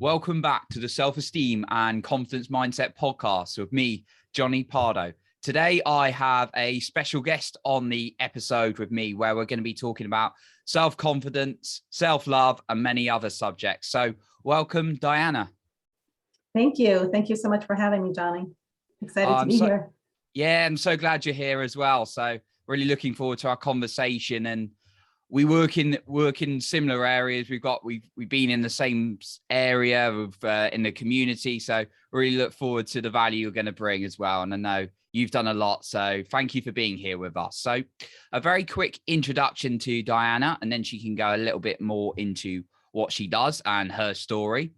Welcome back to the Self-Esteem and Confidence Mindset podcast with me, Johnny Pardo. Today, I have a special guest on the episode with me where we're going to be talking about self-confidence, self-love, and many other subjects. So welcome, Diana. Thank you. Thank you so much for having me, Johnny. Excited to be here. Yeah, I'm so glad you're here as well. So really looking forward to our conversation, and we work in similar areas. We've been in the same area of in the community. So really look forward to the value you're going to bring as well. And I know you've done a lot. So thank you for being here with us. So a very quick introduction to Diana, and then she can go a little bit more into what she does and her story.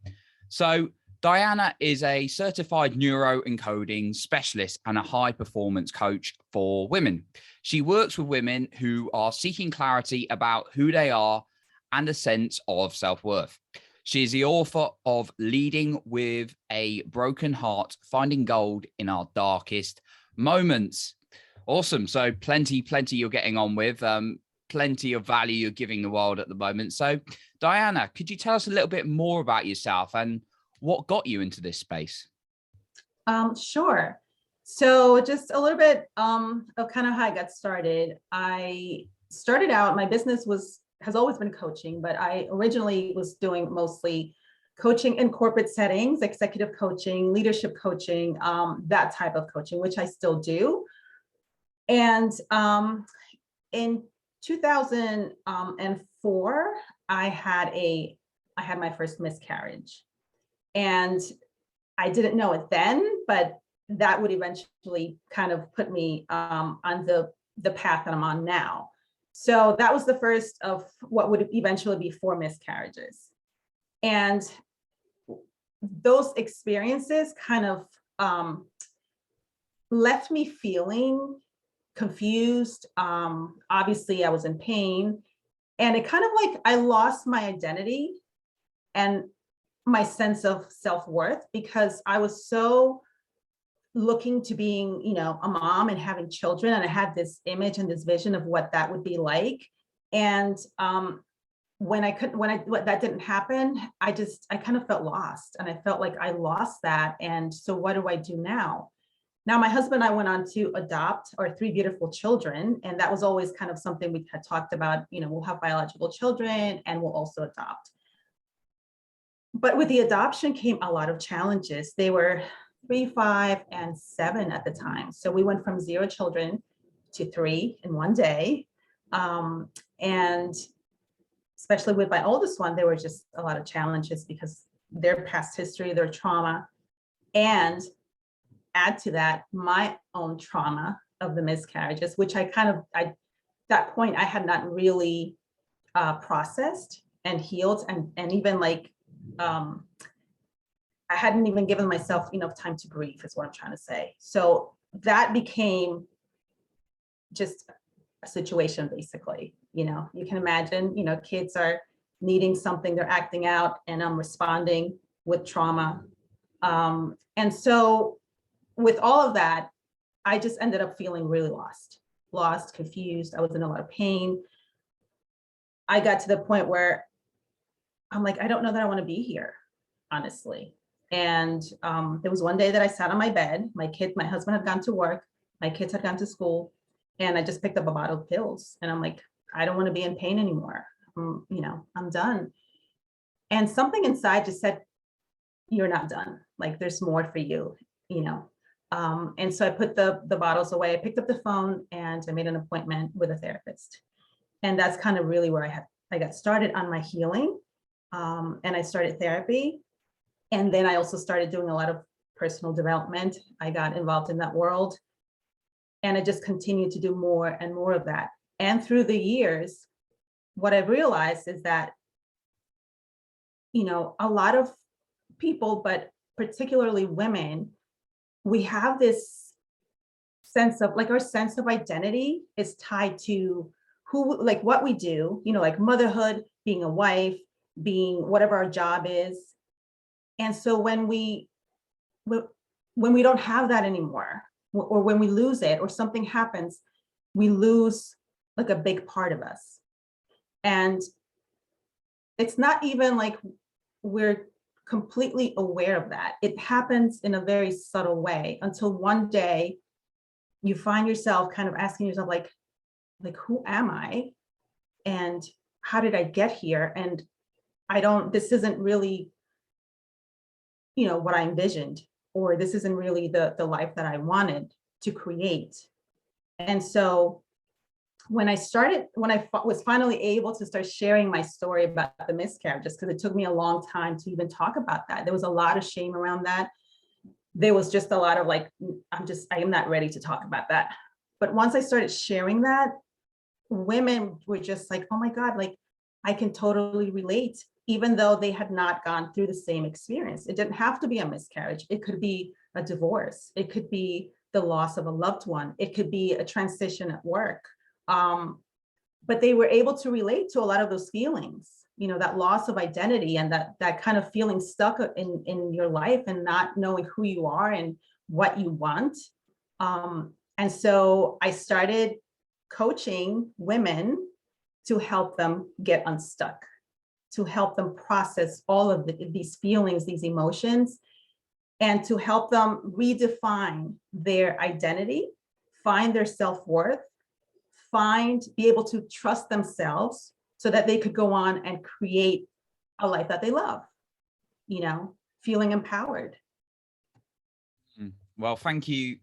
So Diana is a certified neuroencoding specialist and a high performance coach for women. She works with women who are seeking clarity about who they are and a sense of self-worth. She is the author of Leading with a Broken Heart, Finding Gold in Our Darkest Moments. Awesome. So plenty you're getting on with, plenty of value you're giving the world at the moment. So Diana, could you tell us a little bit more about yourself and what got you into this space? Sure. So just a little bit of kind of how I got started. I started out, my business has always been coaching, but I originally was doing mostly coaching in corporate settings, executive coaching, leadership coaching, that type of coaching, which I still do. And in 2004, I had my first miscarriage. And I didn't know it then, but that would eventually kind of put me on the path that I'm on now. So that was the first of what would eventually be 4 miscarriages. And those experiences kind of left me feeling confused. Obviously, I was in pain. And it kind of like I lost my identity and my sense of self-worth, because I was so looking to being, a mom and having children. And I had this image and this vision of what that would be like. And when that didn't happen, I kind of felt lost, and I felt like I lost that. And so what do I do now? Now, my husband and I went on to adopt our 3 beautiful children. And that was always kind of something we had talked about, we'll have biological children and we'll also adopt. But with the adoption came a lot of challenges. They were 3, 5, and 7 at the time. So we went from 0 children to 3 in one day. And especially with my oldest one, there were just a lot of challenges because their past history, their trauma, and add to that my own trauma of the miscarriages, which that point I had not really processed and healed, and even like, I hadn't even given myself enough time to grieve, is what I'm trying to say. So that became just a situation, basically. You can imagine, kids are needing something, they're acting out, and I'm responding with trauma. And so with all of that, I just ended up feeling really lost, confused. I was in a lot of pain. I got to the point where I'm like, I don't know that I want to be here, honestly. And there was one day that I sat on my bed. My husband had gone to work, my kids had gone to school, and I just picked up a bottle of pills. And I'm like, I don't want to be in pain anymore. I'm done. And something inside just said, you're not done. Like, there's more for you, And so I put the bottles away. I picked up the phone and I made an appointment with a therapist. And that's kind of really where I got started on my healing. And I started therapy. And then I also started doing a lot of personal development. I got involved in that world. And I just continued to do more and more of that. And through the years, what I've realized is that, a lot of people, but particularly women, we have this sense of like, our sense of identity is tied to what we do, like motherhood, being a wife, being whatever our job is. And so when we don't have that anymore, or when we lose it, or something happens, we lose like a big part of us. And it's not even like we're completely aware of that. It happens in a very subtle way until one day you find yourself kind of asking yourself, like who am I? And how did I get here? And this isn't really, what I envisioned, or this isn't really the life that I wanted to create. And so when I was finally able to start sharing my story about the miscarriages, because it took me a long time to even talk about that. There was a lot of shame around that. There was just a lot of like, I am not ready to talk about that. But once I started sharing that, women were just like, oh my God, like I can totally relate, even though they had not gone through the same experience. It didn't have to be a miscarriage. It could be a divorce. It could be the loss of a loved one. It could be a transition at work. But they were able to relate to a lot of those feelings, that loss of identity and that kind of feeling stuck in your life and not knowing who you are and what you want. And so I started coaching women to help them get unstuck, to help them process all of these feelings, these emotions, and to help them redefine their identity, find their self-worth, be able to trust themselves so that they could go on and create a life that they love, feeling empowered. Well, thank you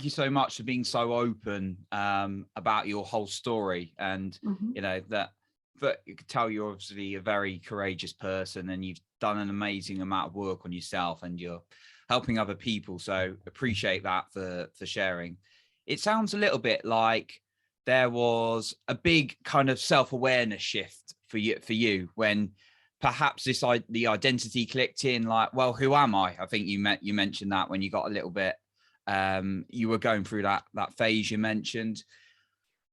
so much for being so open about your whole story. And that you could tell you're obviously a very courageous person, and you've done an amazing amount of work on yourself, and you're helping other people. So appreciate that for sharing. It sounds a little bit like there was a big kind of self-awareness shift for you when perhaps the identity clicked in, like, well, who am I? I think you mentioned that when you got a little bit, you were going through that phase you mentioned.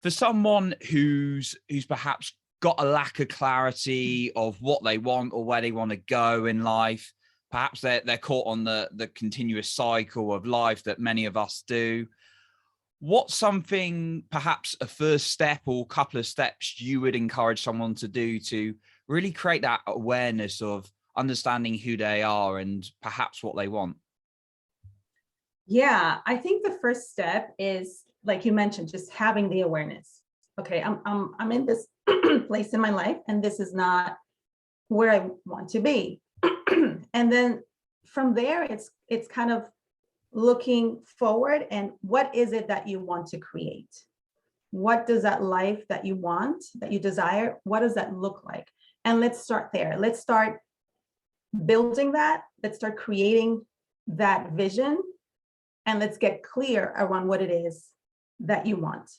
For someone who's perhaps got a lack of clarity of what they want or where they want to go in life, perhaps they're caught on the continuous cycle of life that many of us do. What's something, perhaps a first step or couple of steps, you would encourage someone to do to really create that awareness of understanding who they are and perhaps what they want? Yeah, I think the first step is, like you mentioned, just having the awareness. Okay, I'm in this place in my life, and this is not where I want to be. And then from there, it's kind of looking forward, and what is it that you want to create? What does that life that you want, that you desire, what does that look like? And let's start there. Let's start building that. Let's start creating that vision, and let's get clear around what it is that you want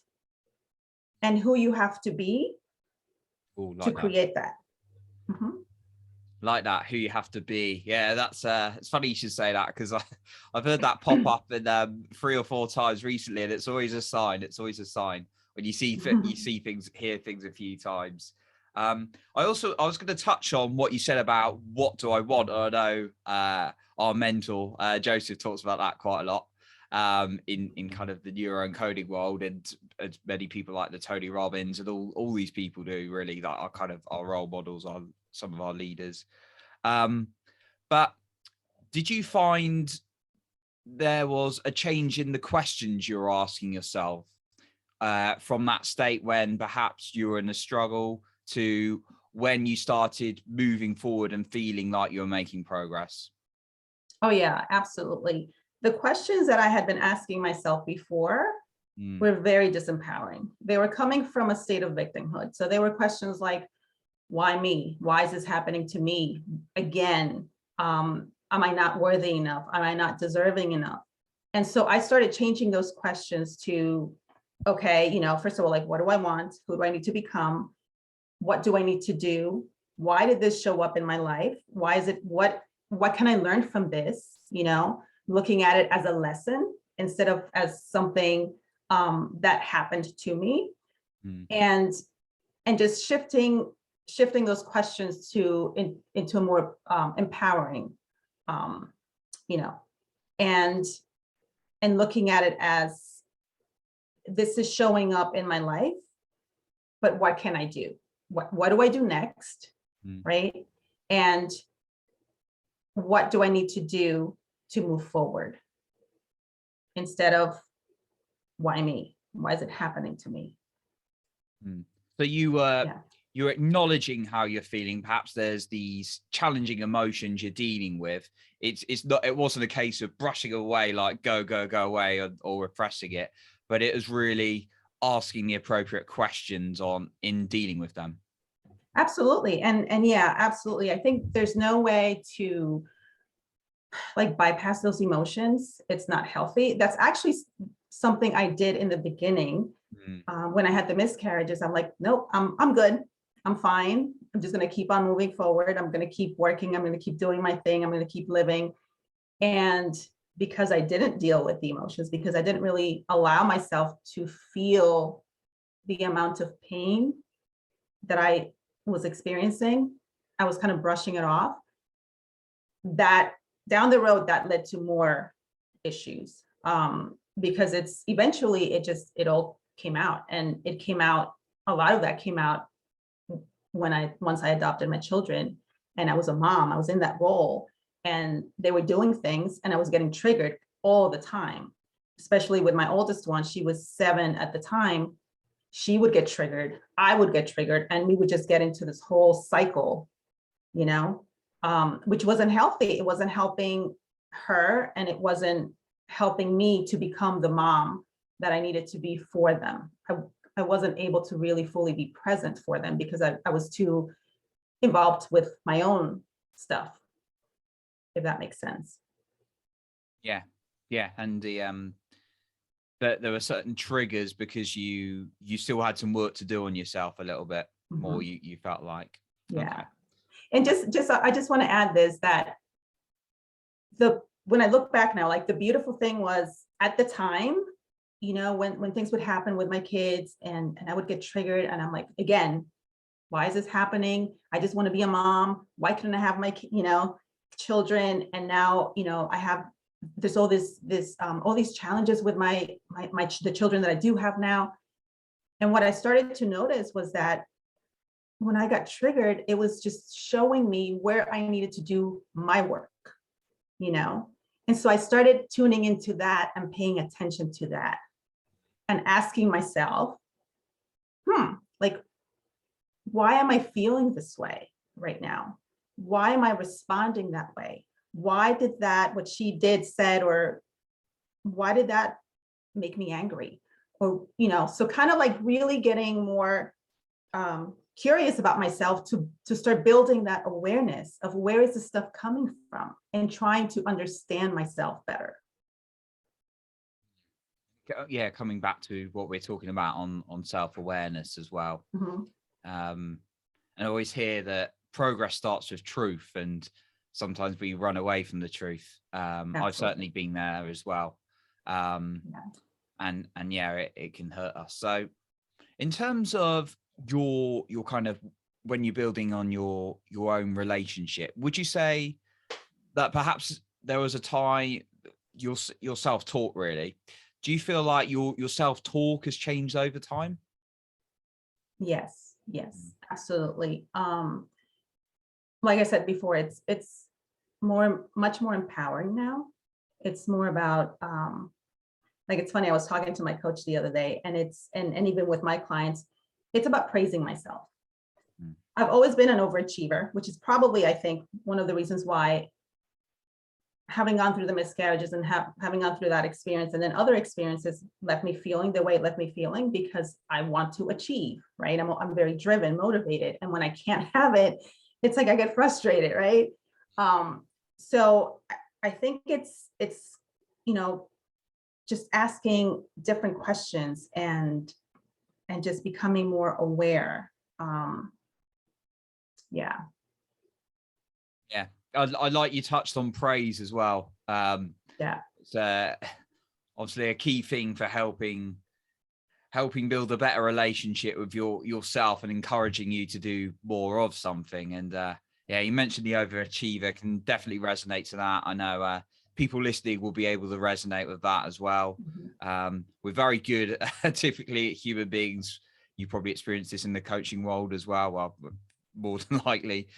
and who you have to be to create that. Mm-hmm. Like that, who you have to be. Yeah, that's it's funny you should say that, because I've heard that pop up in 3 or 4 times recently, and it's always a sign. When you see things, hear things a few times. I was going to touch on what you said about what do I want. I know our mentor Joseph talks about that quite a lot in kind of the neuroencoding world, and many people like the Tony Robbins and all these people do, really, that are kind of our role models, are some of our leaders. But did you find there was a change in the questions you're asking yourself from that state when perhaps you were in a struggle to when you started moving forward and feeling like you were making progress? Oh yeah, absolutely. The questions that I had been asking myself before were very disempowering. They were coming from a state of victimhood. So they were questions like, why me? Why is this happening to me again? Am I not worthy enough? Am I not deserving enough? And so I started changing those questions to, okay, first of all, like, what do I want? Who do I need to become? What do I need to do? Why did this show up in my life? Why is it, what can I learn from this? Looking at it as a lesson instead of as something that happened to me. And just shifting those questions into a more empowering, and looking at it as, this is showing up in my life, but what can I do? What do I do next? Right? And what do I need to do to move forward, instead of why me? Why is it happening to me? So you're acknowledging how you're feeling. Perhaps there's these challenging emotions you're dealing with. It wasn't a case of brushing away, like go away, or repressing it, but it was really asking the appropriate questions in dealing with them. Absolutely. And yeah, absolutely. I think there's no way to like bypass those emotions. It's not healthy. That's actually something I did in the beginning. When I had the miscarriages, I'm like, nope, I'm good. I'm fine. I'm just going to keep on moving forward. I'm going to keep working. I'm going to keep doing my thing. I'm going to keep living. And because I didn't deal with the emotions, because I didn't really allow myself to feel the amount of pain that I was experiencing, I was kind of brushing it off. That down the road, that led to more issues, because it all came out, and it came out, a lot of that came out once I adopted my children, and I was a mom. I was in that role, and they were doing things, and I was getting triggered all the time, especially with my oldest one. She was 7 at the time. She would get triggered, I would get triggered, and we would just get into this whole cycle, which wasn't healthy. It wasn't helping her, and it wasn't helping me to become the mom that I needed to be for them. I wasn't able to really fully be present for them because I was too involved with my own stuff, if that makes sense. Yeah. And but there were certain triggers because you still had some work to do on yourself a little bit more. You felt like. Yeah. Okay. And I just want to add this, that when I look back now, like the beautiful thing was at the time, when things would happen with my kids and I would get triggered, and I'm like, again, why is this happening? I just want to be a mom. Why couldn't I have my, children? And now, there's all all these challenges with the children that I do have now. And what I started to notice was that when I got triggered, it was just showing me where I needed to do my work, And so I started tuning into that and paying attention to that and asking myself, like, why am I feeling this way right now? Why am I responding that way? Why did what she said, or why did that make me angry? Or, so kind of like really getting more curious about myself to start building that awareness of where is this stuff coming from, and trying to understand myself better. Yeah, coming back to what we're talking about on self-awareness as well. And I always hear that progress starts with truth, and sometimes we run away from the truth. I've certainly been there as well. And it can hurt us. So in terms of your kind of, when you're building on your own relationship, would you say that perhaps there was a time your self-talk, really, do you feel like your self-talk has changed over time? Yes, absolutely. Like I said before, it's much more empowering now. It's more about, like, it's funny, I was talking to my coach the other day, and and even with my clients, it's about praising myself. I've always been an overachiever, which is probably, I think, one of the reasons why, having gone through the miscarriages and having gone through that experience, and then other experiences, left me feeling the way it left me feeling, because I want to achieve, right? I'm very driven, motivated. And when I can't have it, it's like I get frustrated, right? So I think it's, just asking different questions and just becoming more aware. Yeah. I like you touched on praise as well. It's obviously a key thing for helping build a better relationship with yourself and encouraging you to do more of something. And you mentioned the overachiever, can definitely resonate to that. I know people listening will be able to resonate with that as well. We're very good typically at human beings. You probably experience this in the coaching world as well. Well, more than likely.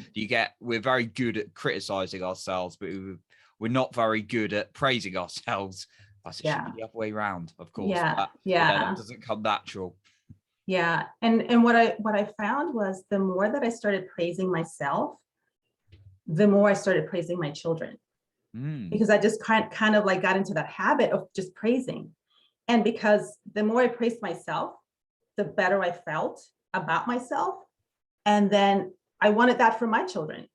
We're very good at criticizing ourselves, but we're not very good at praising ourselves. It should be the other way around, of course. Yeah. But Yeah. that doesn't come natural. Yeah. And what I found was the more that I started praising myself, the more I started praising my children, because I just kind of like got into that habit of just praising. And because the more I praised myself, the better I felt about myself. And then I wanted that for my children.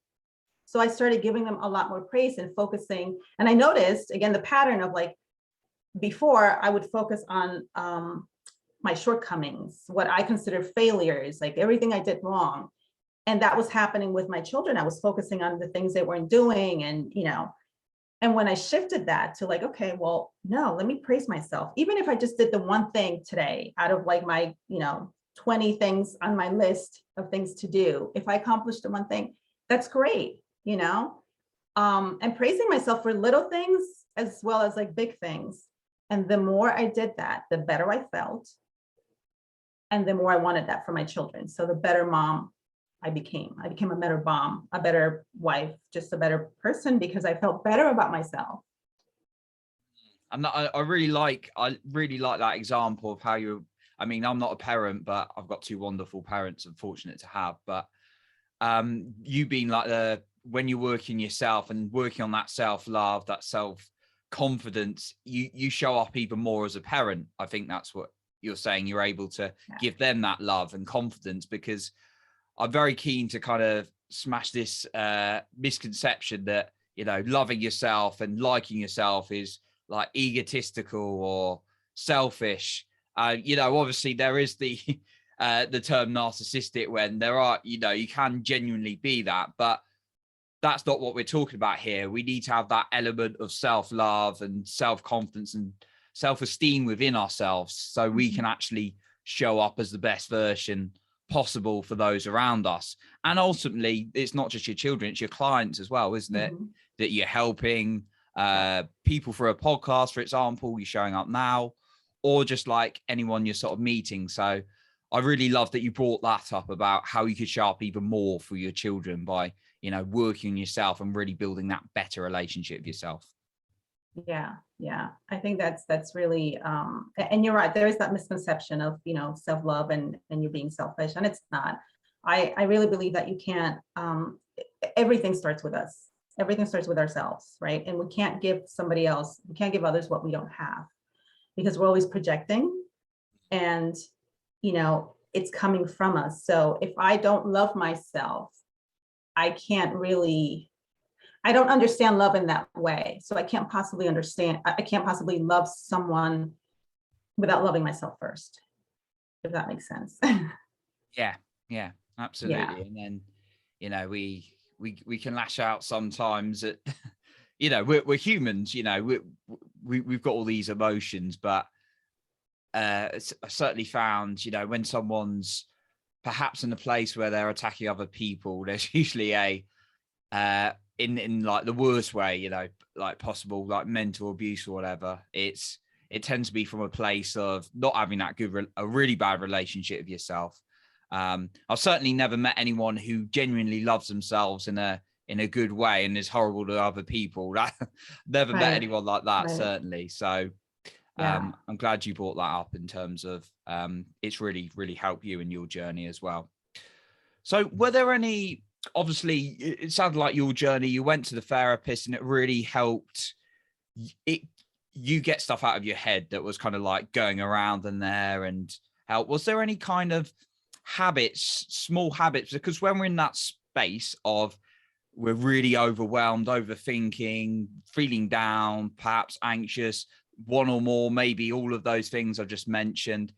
So I started giving them a lot more praise and focusing. And I noticed, again, the pattern of like, before I would focus on my shortcomings, what I consider failures, like everything I did wrong. And that was happening with my children. I was focusing on the things they weren't doing. And, and when I shifted that to like, okay, well, no, let me praise myself. Even if I just did the one thing today out of like my, 20 things on my list of things to do. If I accomplished the one thing, that's great, and praising myself for little things as well as like big things. And the more I did that, the better I felt. And the more I wanted that for my children. So the better mom I became a better mom, a better wife, just a better person, because I felt better about myself. I really like that example of how I'm not a parent, but I've got two wonderful parents I'm fortunate to have. But you being like when you're working yourself and working on that self-love, that self-confidence, you show up even more as a parent. I think that's what you're saying. You're able to give them that love and confidence, because I'm very keen to kind of smash this misconception that, loving yourself and liking yourself is like egotistical or selfish. Obviously there is the term narcissistic, when there are, you can genuinely be that, but that's not what we're talking about here. We need to have that element of self-love and self-confidence and self-esteem within ourselves, so we can actually show up as the best version possible for those around us. And ultimately, it's not just your children, it's your clients as well, isn't it? That you're helping people for a podcast, for example, you're showing up now, or just like anyone you're sort of meeting. So I really love that you brought that up about how you could show up even more for your children by, working on yourself and really building that better relationship with yourself. Yeah. I think that's really, and you're right. There is that misconception of, self-love and you're being selfish, and it's not. I really believe that you can't, everything starts with us. Everything starts with ourselves, right? And we can't give others what we don't have, because we're always projecting, and, it's coming from us. So if I don't love myself, I don't understand love in that way. So I can't possibly love someone without loving myself first, if that makes sense. Yeah, absolutely. Yeah. And then, we can lash out sometimes at, we're humans, we've got all these emotions, but I certainly found, when someone's perhaps in a place where they're attacking other people, there's usually in like the worst way, like possible, like mental abuse or whatever. It tends to be from a place of not having that a really bad relationship with yourself. I've certainly never met anyone who genuinely loves themselves in a good way and is horrible to other people. Never met anyone like that, certainly. So I'm glad you brought that up in terms of it's really, really helped you in your journey as well. So were there any, obviously it sounded like your journey, you went to the therapist and it really helped you get stuff out of your head that was kind of like going around in there and help. Was there any kind of habits, small habits? Because when we're in that space of we're really overwhelmed, overthinking, feeling down, perhaps anxious, one or more, maybe all of those things I've just mentioned,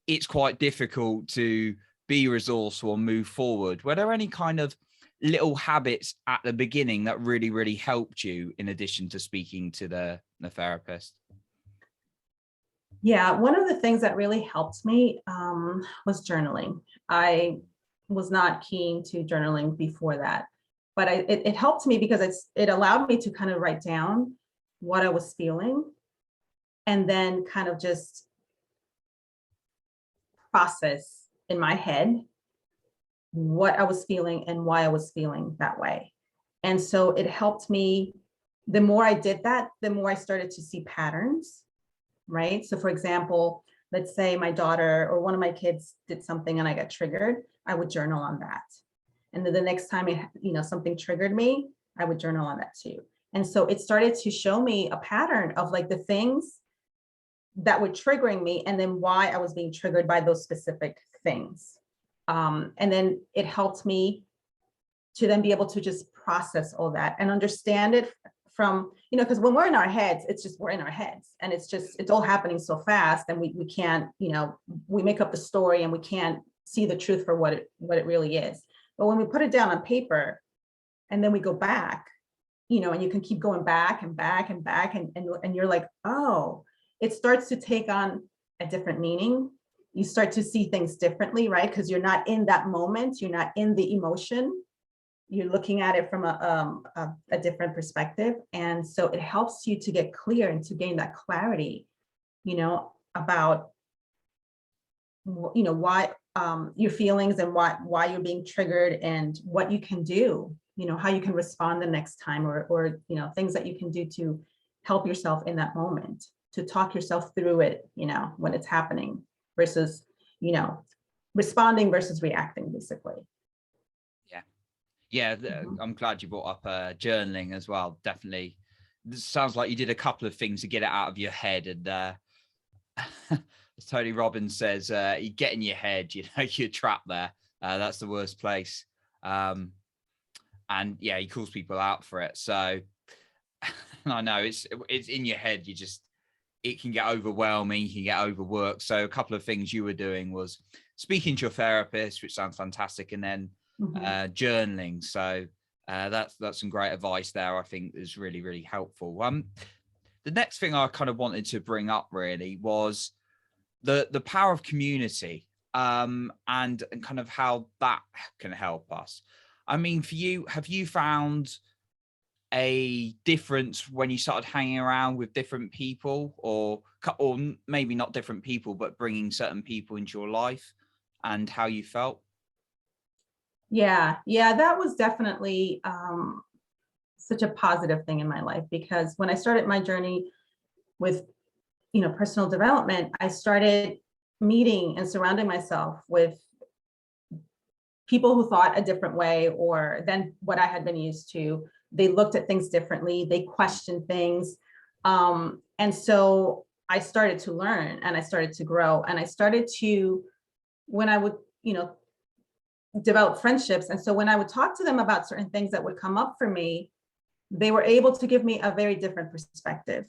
it's quite difficult to be resourceful and move forward. Were there any kind of little habits at the beginning that really, really helped you in addition to speaking to the therapist? Yeah, one of the things that really helped me was journaling. I was not keen to journaling before that, but it helped me because it allowed me to kind of write down what I was feeling and then kind of just process in my head what I was feeling and why I was feeling that way. And so it helped me. The more I did that, the more I started to see patterns, right? So for example, let's say my daughter or one of my kids did something and I got triggered, I would journal on that. And then the next time something triggered me, I would journal on that too. And so it started to show me a pattern of like the things that were triggering me and then why I was being triggered by those specific things. And then it helped me to then be able to just process all that and understand it from, because when we're in our heads, it's just, we're in our heads and it's all happening so fast and we can't, we make up the story and we can't see the truth for what it really is. But when we put it down on paper and then we go back, and you can keep going back and back and back and you're like, oh, it starts to take on a different meaning. You start to see things differently, right? Because you're not in that moment, you're not in the emotion. You're looking at it from a different perspective. And so it helps you to get clear and to gain that clarity, about, why your feelings and why you're being triggered and what you can do, how you can respond the next time or things that you can do to help yourself in that moment, to talk yourself through it, when it's happening versus, responding versus reacting, basically. Yeah, I'm glad you brought up journaling as well. Definitely. This sounds like you did a couple of things to get it out of your head. And as Tony Robbins says, you get in your head, you're trapped there. That's the worst place. And yeah, he calls people out for it. So I know it's in your head. It can get overwhelming, you can get overworked. So a couple of things you were doing was speaking to your therapist, which sounds fantastic, and then journaling. So that's some great advice there. I think is really, really helpful. The next thing I kind of wanted to bring up really was the power of community, and kind of how that can help us. I mean, for you, have you found a difference when you started hanging around with different people, or maybe not different people, but bringing certain people into your life, and how you felt? Yeah, that was definitely such a positive thing in my life, because when I started my journey with, personal development, I started meeting and surrounding myself with people who thought a different way or than what I had been used to. They looked at things differently, they questioned things. And so I started to learn and I started to grow and I started to, when I would, develop friendships. And so when I would talk to them about certain things that would come up for me, they were able to give me a very different perspective,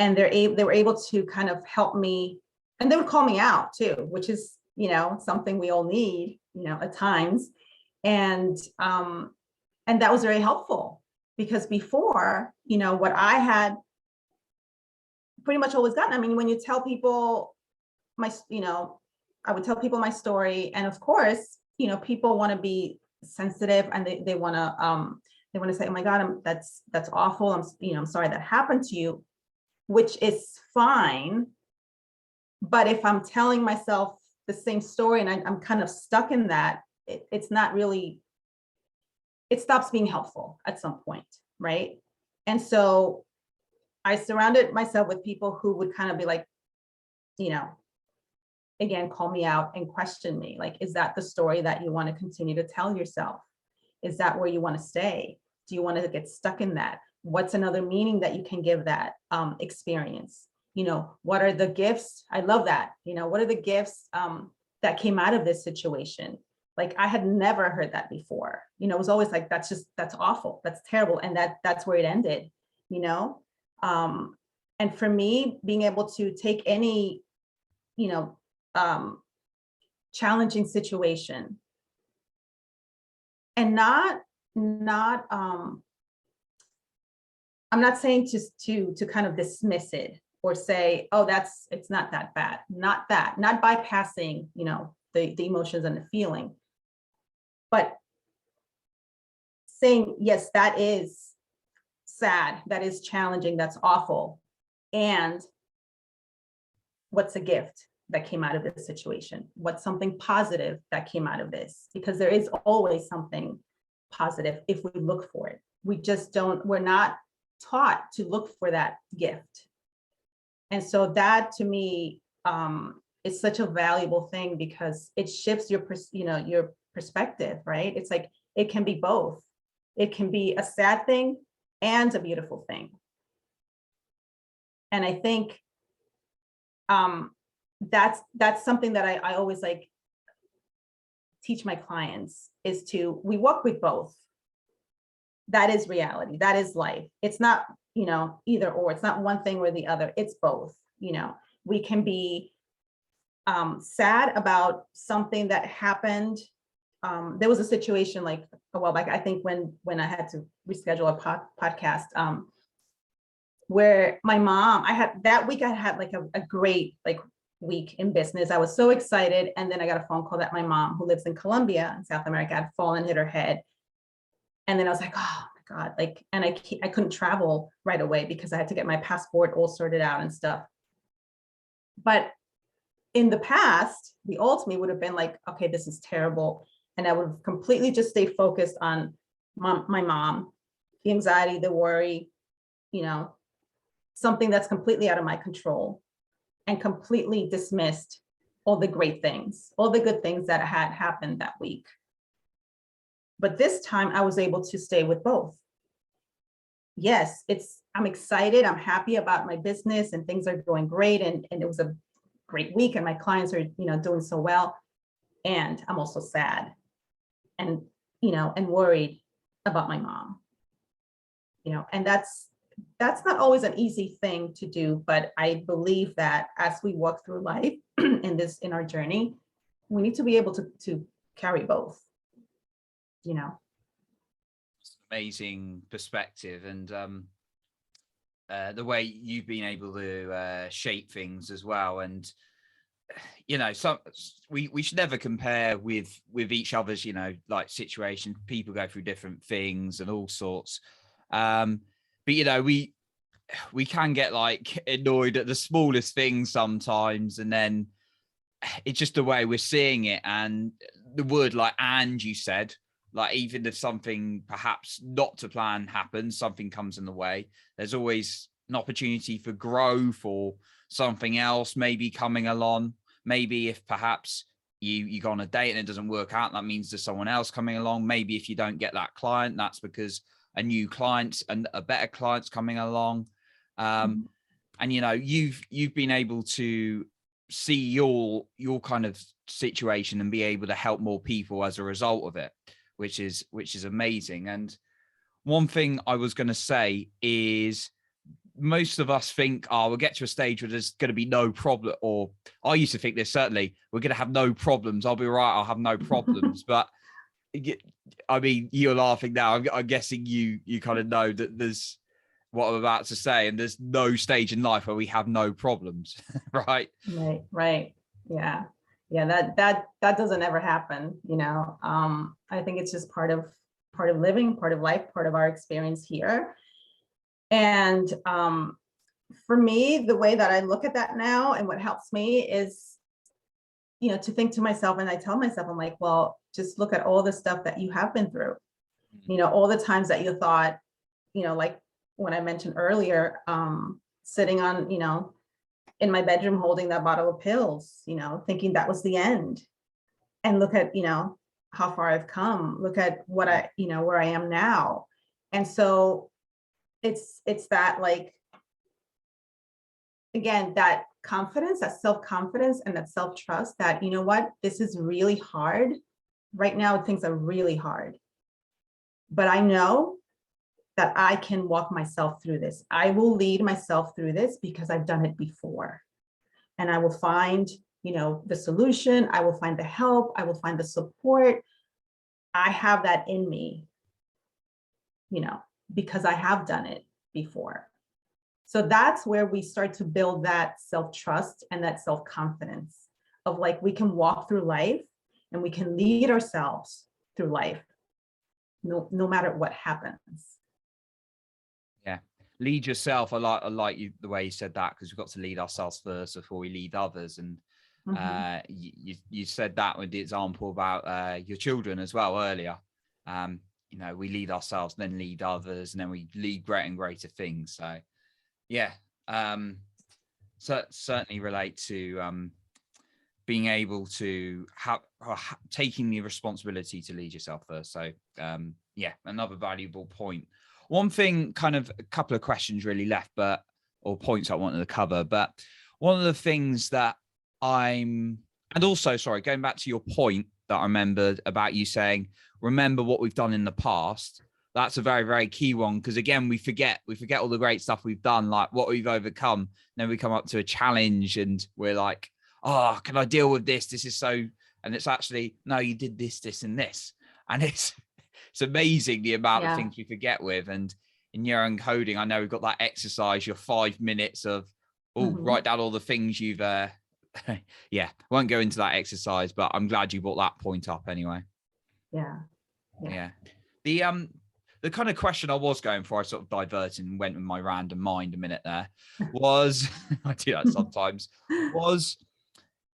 and they were able to kind of help me, and they would call me out too, which is, something we all need, at times. And that was very helpful, because before, what I had pretty much always gotten, I mean, when you tell people I would tell people my story, and of course, people want to be sensitive and they want to say, oh my God, that's awful. I'm sorry that happened to you, which is fine. But if I'm telling myself the same story and I'm kind of stuck in that, it's not really, it stops being helpful at some point, right? And so I surrounded myself with people who would kind of be like, again, call me out and question me. Like, is that the story that you want to continue to tell yourself? Is that where you want to stay? Do you want to get stuck in that? What's another meaning that you can give that experience? What are the gifts? I love that. What are the gifts that came out of this situation? Like, I had never heard that before. It was always like, that's awful. That's terrible. And that's where it ended, and for me, being able to take any, challenging situation and not I'm not saying to kind of dismiss it or say, oh, it's not that bad, not bypassing, the emotions and the feeling, but saying, yes, that is sad, that is challenging, that's awful. And what's a gift? that came out of this situation? What's something positive that came out of this? Because there is always something positive if we look for it. We're not taught to look for that gift. And so that to me is such a valuable thing, because it shifts your perspective, right? It's like, it can be both. It can be a sad thing and a beautiful thing. And I think that's something that I always like teach my clients, is we work with both. That is reality. That is life. It's not, either or. It's not one thing or the other. It's both. We can be sad about something that happened. There was a situation like a while back, I think when I had to reschedule a podcast, where my mom, I had like a great week in business. I was so excited. And then I got a phone call that my mom, who lives in Colombia in South America, had fallen, hit her head. And then I was like, oh my God, and I couldn't travel right away because I had to get my passport all sorted out and stuff. But in the past, the old me would have been like, okay, this is terrible. And I would have completely just stayed focused on my mom, the anxiety, the worry, something that's completely out of my control, and completely dismissed all the great things, all the good things that had happened that week. But this time I was able to stay with both. Yes, I'm excited. I'm happy about my business and things are going great. And it was a great week and my clients are, doing so well. And I'm also sad and, and worried about my mom, and that's not always an easy thing to do. But I believe that as we walk through life in our journey, we need to be able to carry both. It's an amazing perspective, and the way you've been able to shape things as well. And we should never compare with each other's situations. People go through different things and all sorts, but we can get annoyed at the smallest things sometimes, and then it's just the way we're seeing it. And the word and you said, even if something perhaps not to plan happens, something comes in the way, there's always an opportunity for growth or something else maybe coming along. Maybe if perhaps you go on a date and it doesn't work out, that means there's someone else coming along. Maybe if you don't get that client, that's because a new client and a better client's coming along. And you've been able to see your kind of situation and be able to help more people as a result of it, which is amazing. And one thing I was going to say is, most of us think, we'll get to a stage where there's going to be no problem, or I used to think this, certainly, we're going to have no problems. I'll be right, I'll have no problems. But I mean, you're laughing now. I'm guessing you kind of know that there's what I'm about to say, and there's no stage in life where we have no problems, right? Right. Yeah. That doesn't ever happen. I think it's just part of living, part of life, part of our experience here. And for me, the way that I look at that now, and what helps me is, to think to myself, and I tell myself, I'm like, well, just look at all the stuff that you have been through, all the times that you thought, like when I mentioned earlier, sitting on, in my bedroom, holding that bottle of pills, thinking that was the end. And look at, how far I've come, look at what where I am now. And so it's that, again, that confidence, that self-confidence, and that self-trust that, what, this is really hard right now. Things are really hard, but I know that I can walk myself through this. I will lead myself through this because I've done it before, and I will find, the solution. I will find the help. I will find the support. I have that in me, because I have done it before. So that's where we start to build that self-trust and that self-confidence of we can walk through life and we can lead ourselves through life, no matter what happens. Yeah. Lead yourself. I like you, the way you said that, because we've got to lead ourselves first before we lead others. And You said that with the example about your children as well earlier. We lead ourselves, then lead others, and then we lead greater and greater things. So yeah, so certainly relate to being able to have taking the responsibility to lead yourself first. So yeah, another valuable point. One thing, kind of a couple of questions really left, or points I wanted to cover, but one of the things that and also, sorry, going back to your point that I remembered about you saying, remember what we've done in the past. That's a very, very key one, because again, we forget all the great stuff we've done, like what we've overcome. And then we come up to a challenge and we're like, oh, can I deal with this? This is so, and it's actually, no, you did this, this, and this. And it's amazing the amount of things we forget with. And in your own coding, I know we've got that exercise, your 5 minutes of, write down all the things you've, yeah, I won't go into that exercise, but I'm glad you brought that point up anyway. Yeah. The kind of question I was going for, I sort of diverted and went with my random mind a minute there, was, I do that sometimes, was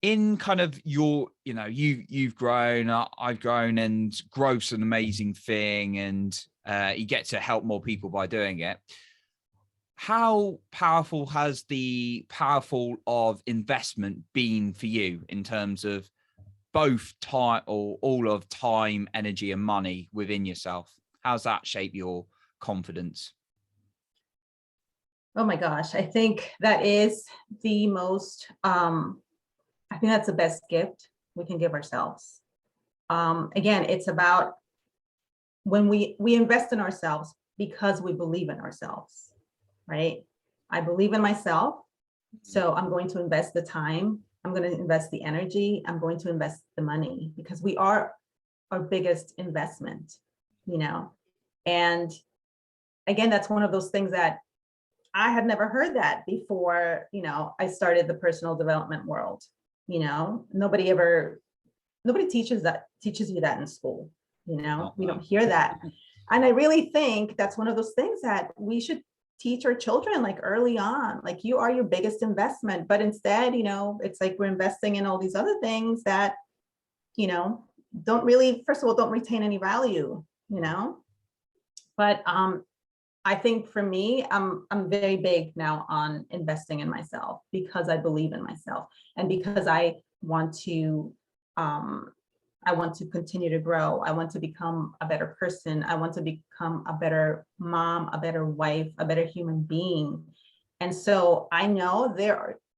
in kind of your, you've grown, I've grown, and growth's an amazing thing, and you get to help more people by doing it. How powerful has the powerful of investment been for you in terms of both time, or all of time, energy, and money within yourself? How's that shape your confidence? Oh my gosh, I think that is the most, I think that's the best gift we can give ourselves. Again, it's about when we invest in ourselves because we believe in ourselves, right? I believe in myself, so I'm going to invest the time, I'm going to invest the energy, I'm going to invest the money, because we are our biggest investment, And again, that's one of those things that I had never heard that before, I started the personal development world. Nobody teaches you that in school. We don't hear that. And I really think that's one of those things that we should teach our children, like early on, like you are your biggest investment. But instead, it's like we're investing in all these other things that, don't really, first of all, don't retain any value, But I think for me, I'm very big now on investing in myself, because I believe in myself, and because I want to continue to grow. I want to become a better person. I want to become a better mom, a better wife, a better human being. And so I know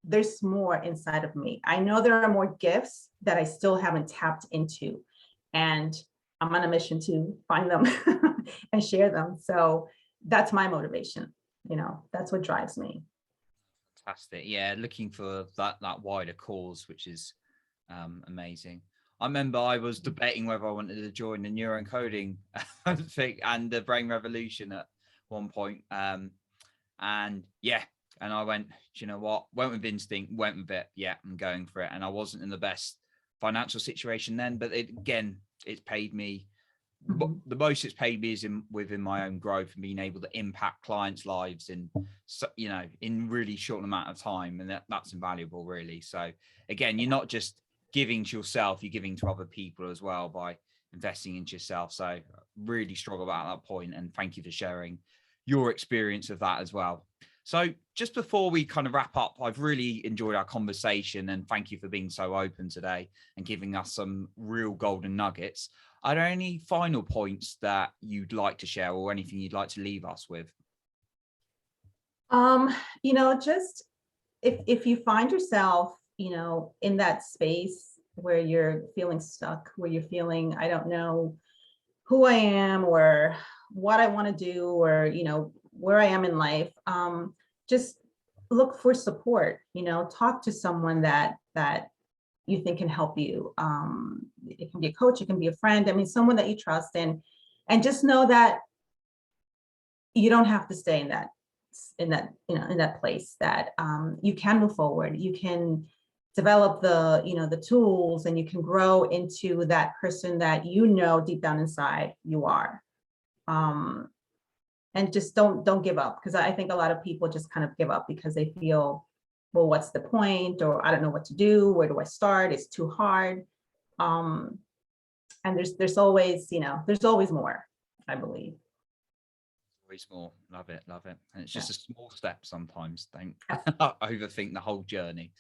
there's more inside of me. I know there are more gifts that I still haven't tapped into, and I'm on a mission to find them and share them. So that's my motivation. That's what drives me. Fantastic. Yeah, looking for that wider cause, which is amazing. I remember I was debating whether I wanted to join the neuroencoding thing and the brain revolution at one point. And I went, do you know what? Went with instinct, went with it. Yeah, I'm going for it. And I wasn't in the best financial situation then, but it's paid me. The most it's paid me is within my own growth and being able to impact clients' lives in really short amount of time, and that's invaluable, really. So again, you're not just giving to yourself, you're giving to other people as well by investing into yourself. So really struggle about that point, and thank you for sharing your experience of that as well. So just before we kind of wrap up, I've really enjoyed our conversation, and thank you for being so open today and giving us some real golden nuggets. Are there any final points that you'd like to share, or anything you'd like to leave us with? Just if you find yourself, in that space where you're feeling stuck, where you're feeling, I don't know who I am or what I want to do, or, where I am in life, just look for support, talk to someone that you think can help you. It can be a coach, it can be a friend. I mean, someone that you trust, and just know that you don't have to stay in that place, that you can move forward. You can develop the tools, and you can grow into that person that deep down inside you are. And just don't give up, because I think a lot of people just kind of give up because they feel well, what's the point? Or I don't know what to do. Where do I start? It's too hard. And there's always, there's always more, I believe. Always more. Love it. Love it. And it's just a small step sometimes. Don't Yeah. overthink the whole journey.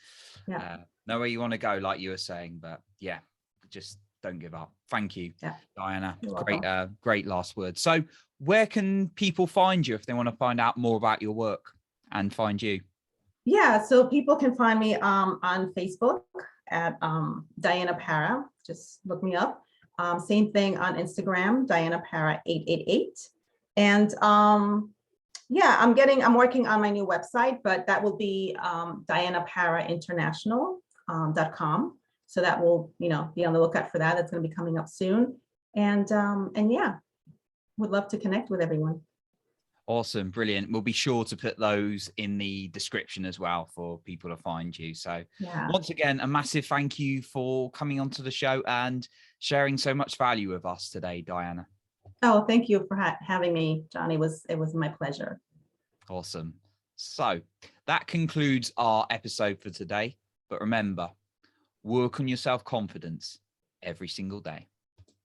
Yeah. Know where you want to go, like you were saying, but yeah, just don't give up. Thank you, Diana. Great last word. So where can people find you if they want to find out more about your work and find you? Yeah, so people can find me on Facebook at Diana Parra. Just look me up. Same thing on Instagram, Diana Parra 888. And yeah, I'm working on my new website, but that will be DianaParraInternational.com. So that will, be on the lookout for that. That's going to be coming up soon. And yeah, would love to connect with everyone. Awesome. Brilliant. We'll be sure to put those in the description as well for people to find you. So once again, a massive thank you for coming onto the show and sharing so much value with us today, Diana. Oh, thank you for having me, John. It was my pleasure. Awesome. So that concludes our episode for today. But remember, work on your self-confidence every single day.